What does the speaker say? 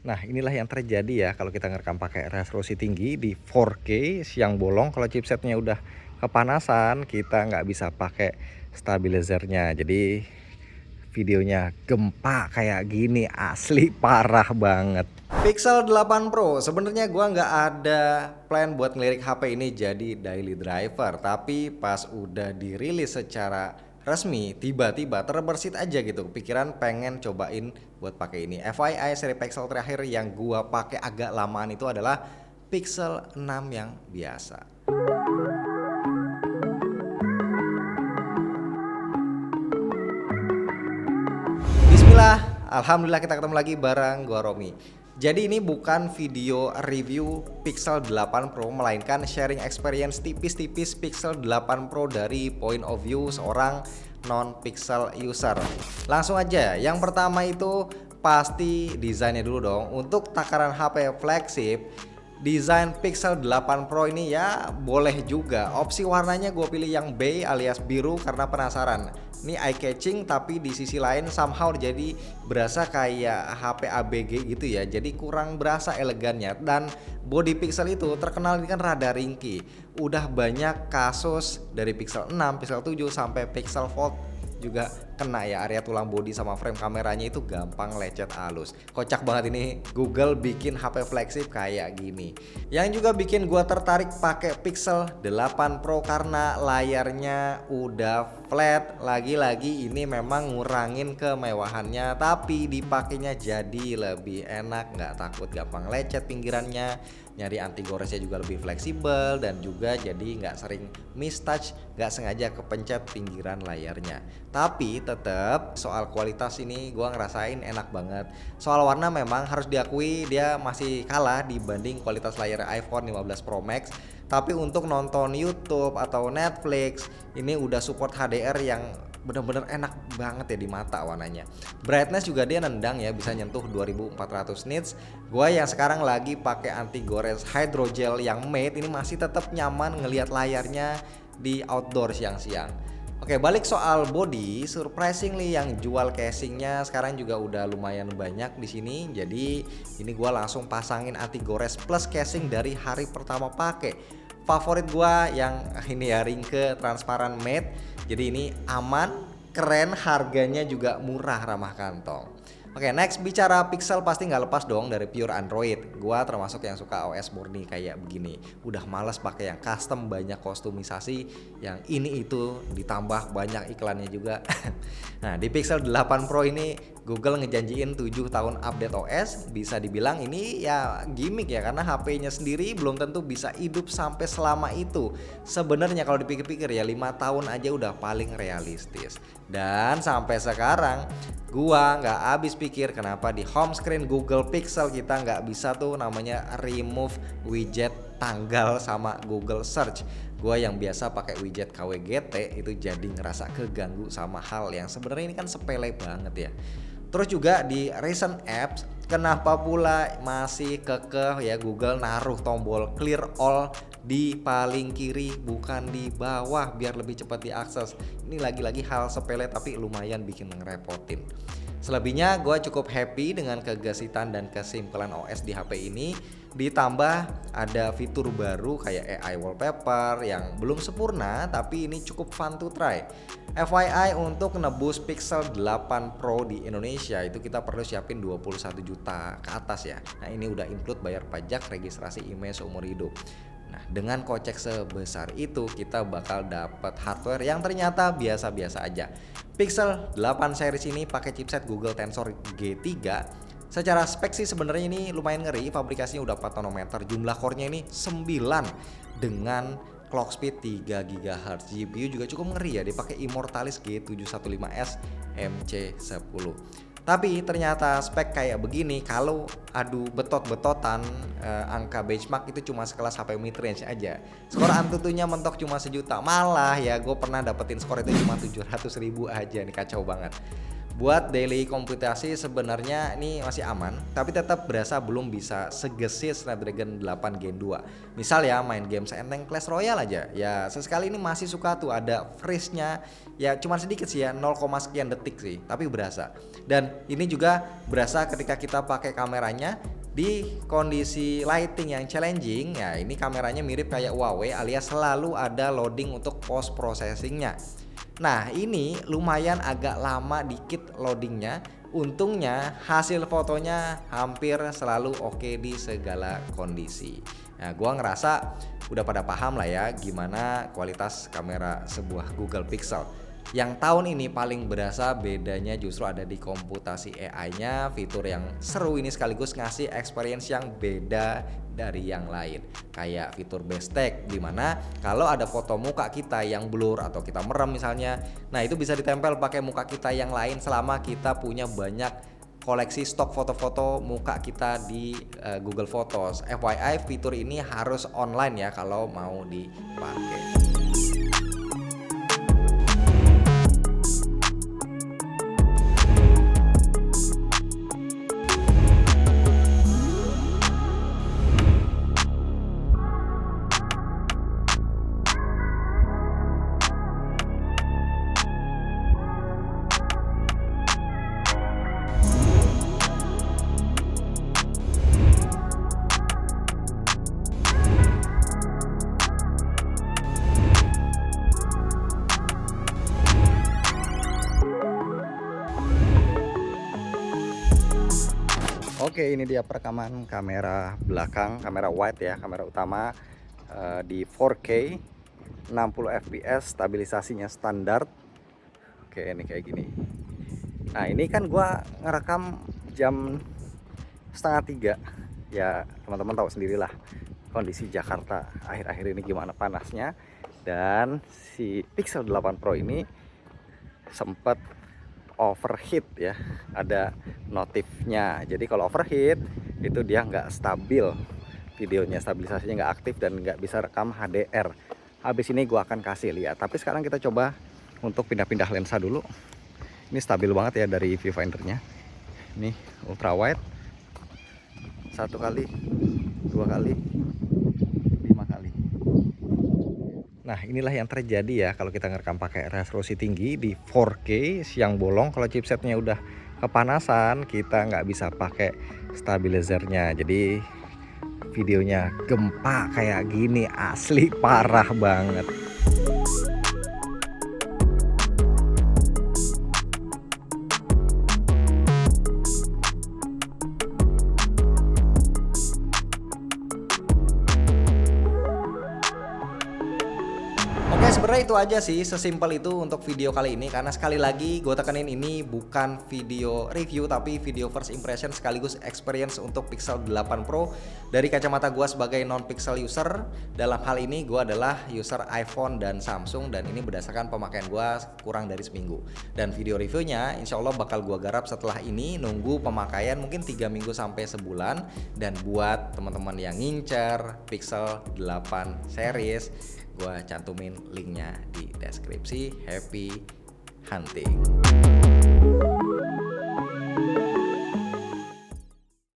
Nah, inilah yang terjadi ya kalau kita ngerekam pakai resolusi tinggi di 4K siang bolong. Kalau chipsetnya udah kepanasan, kita nggak bisa pakai stabilizernya. Jadi videonya gempa kayak gini, asli parah banget. Pixel 8 Pro, sebenarnya gua nggak ada plan buat ngelirik HP ini jadi daily driver, tapi pas udah dirilis secara resmi, tiba-tiba terbersit aja gitu pikiran pengen cobain buat pakai ini. FYI, seri Pixel terakhir yang gua pakai agak lamaan itu adalah Pixel 6 yang biasa. Bismillah, alhamdulillah kita ketemu lagi bareng gua Romi. Jadi ini bukan video review Pixel 8 Pro, melainkan sharing experience tipis-tipis Pixel 8 Pro dari point of view seorang non-Pixel user. Langsung aja, yang pertama itu pasti desainnya dulu dong. Untuk takaran HP flagship, desain Pixel 8 Pro ini ya boleh juga. Opsi warnanya gue pilih yang beige alias biru karena penasaran. Ini eye catching, tapi di sisi lain somehow jadi berasa kayak HP ABG gitu ya. Jadi kurang berasa elegannya. Dan body Pixel itu terkenal ini kan rada ringkih. Udah banyak kasus dari Pixel 6, Pixel 7 sampai Pixel Fold juga kena ya, area tulang bodi sama frame kameranya itu gampang lecet halus. Kocak banget ini Google bikin HP flagship kayak gini. Yang juga bikin gua tertarik pakai Pixel 8 Pro karena layarnya udah flat. Lagi-lagi ini memang ngurangin kemewahannya, tapi dipakainya jadi lebih enak, nggak takut gampang lecet pinggirannya. Nyari anti goresnya juga lebih fleksibel, dan juga jadi nggak sering mistouch, nggak sengaja kepencet pinggiran layarnya. Tapi tetap soal kualitas ini gua ngerasain enak banget. Soal warna memang harus diakui dia masih kalah dibanding kualitas layar iPhone 15 Pro Max. Tapi untuk nonton YouTube atau Netflix ini udah support HDR yang bener-bener enak banget ya di mata warnanya. Brightness juga dia nendang ya, bisa nyentuh 2400 nits. Gua yang sekarang lagi pakai anti gores hydrogel yang matte ini masih tetap nyaman ngelihat layarnya di outdoor siang-siang. Oke, balik soal body, surprisingly yang jual casingnya sekarang juga udah lumayan banyak di sini. Jadi ini gua langsung pasangin anti gores plus casing dari hari pertama pakai. Favorit gua yang ini ya, ringke transparan matte. Jadi ini aman, keren, harganya juga murah, ramah kantong. Oke, next bicara Pixel pasti nggak lepas dong dari pure Android. Gua termasuk yang suka OS murni kayak begini. Udah males pakai yang custom banyak kostumisasi, yang ini itu ditambah banyak iklannya juga. Nah, di Pixel 8 Pro ini Google ngejanjiin 7 tahun update OS. Bisa dibilang ini ya gimmick ya, karena HP-nya sendiri belum tentu bisa hidup sampai selama itu. Sebenarnya kalau dipikir-pikir ya 5 tahun aja udah paling realistis. Dan sampai sekarang gua nggak habis pikir kenapa di home screen Google Pixel kita nggak bisa tuh namanya remove widget tanggal sama Google Search. Gua yang biasa pakai widget KWGT itu jadi ngerasa keganggu sama hal yang sebenarnya ini kan sepele banget ya. Terus juga di recent apps, kenapa pula masih kekeh ya Google naruh tombol clear all di paling kiri bukan di bawah biar lebih cepat diakses. Ini lagi-lagi hal sepele tapi lumayan bikin ngerepotin. Selebihnya gue cukup happy dengan kegesitan dan kesimpulan OS di HP ini. Ditambah ada fitur baru kayak AI wallpaper yang belum sempurna, tapi ini cukup fun to try. FYI, untuk nebus Pixel 8 Pro di Indonesia itu kita perlu siapin 21 juta ke atas ya. Nah, ini udah include bayar pajak, registrasi IMEI seumur hidup. Nah, dengan kocek sebesar itu kita bakal dapat hardware yang ternyata biasa-biasa aja. Pixel 8 series ini pakai chipset Google Tensor G3. Secara spek sih sebenarnya ini lumayan ngeri, pabrikasinya udah 4 nanometer, jumlah core-nya ini 9 dengan clock speed 3 GHz. GPU juga cukup ngeri ya, dipakai Immortalis G715S MC10. Tapi ternyata spek kayak begini kalau adu betot-betotan angka benchmark itu cuma sekelas HP mid-range aja. Skor Antutunya mentok cuma 1 juta. Malah ya gue pernah dapetin skor itu cuma 700.000 aja nih, kacau banget. Buat daily komputasi sebenarnya ini masih aman, tapi tetap berasa belum bisa segesit Snapdragon 8 Gen 2. Misal ya main game seenteng Clash Royale aja, ya sesekali ini masih suka tuh ada freeze-nya, ya cuma sedikit sih ya, 0, sekian detik sih, tapi berasa. Dan ini juga berasa ketika kita pakai kameranya Di kondisi lighting yang challenging, ya ini kameranya mirip kayak Huawei alias selalu ada loading untuk post processingnya. Nah ini lumayan agak lama dikit loadingnya. Untungnya hasil fotonya hampir selalu oke di segala kondisi. Nah gua ngerasa udah pada paham lah ya gimana kualitas kamera sebuah Google Pixel. Yang tahun ini paling berasa bedanya justru ada di komputasi AI-nya, fitur yang seru ini sekaligus ngasih experience yang beda dari yang lain. Kayak fitur best take, dimana kalau ada foto muka kita yang blur atau kita merem misalnya, nah itu bisa ditempel pakai muka kita yang lain selama kita punya banyak koleksi stok foto-foto muka kita di Google Photos. FYI fitur ini harus online ya kalau mau dipakai. Oke, ini dia perekaman kamera belakang, kamera wide ya, kamera utama di 4K 60 fps, stabilisasinya standar. Oke, ini kayak gini. Nah, ini kan gua ngerekam jam 2:30. Ya, teman-teman tahu sendirilah kondisi Jakarta akhir-akhir ini gimana panasnya. Dan si Pixel 8 Pro ini sempat overheat ya, ada notifnya. Jadi kalau overheat itu dia nggak stabil videonya, stabilisasinya nggak aktif dan nggak bisa rekam HDR. Habis ini gua akan kasih lihat, tapi sekarang kita coba untuk pindah-pindah lensa dulu. Ini stabil banget ya dari viewfindernya. Ini ultra wide, 1 kali, 2 kali, 5 kali. Nah inilah yang terjadi ya kalau kita ngerekam pakai resolusi tinggi di 4K siang bolong. Kalau chipsetnya udah kepanasan kita nggak bisa pakai stabilizernya, jadi videonya gempa kayak gini, asli parah banget. Oke, sebenarnya itu aja sih, sesimpel itu untuk video kali ini. Karena sekali lagi gue tekenin ini bukan video review tapi video first impression sekaligus experience untuk Pixel 8 Pro dari kacamata gue sebagai non-Pixel user. Dalam hal ini gue adalah user iPhone dan Samsung, dan ini berdasarkan pemakaian gue kurang dari seminggu. Dan video reviewnya insya Allah bakal gue garap setelah ini, nunggu pemakaian mungkin 3 minggu sampai sebulan. Dan buat teman-teman yang ngincer Pixel 8 series, gue cantumin linknya di deskripsi. Happy hunting.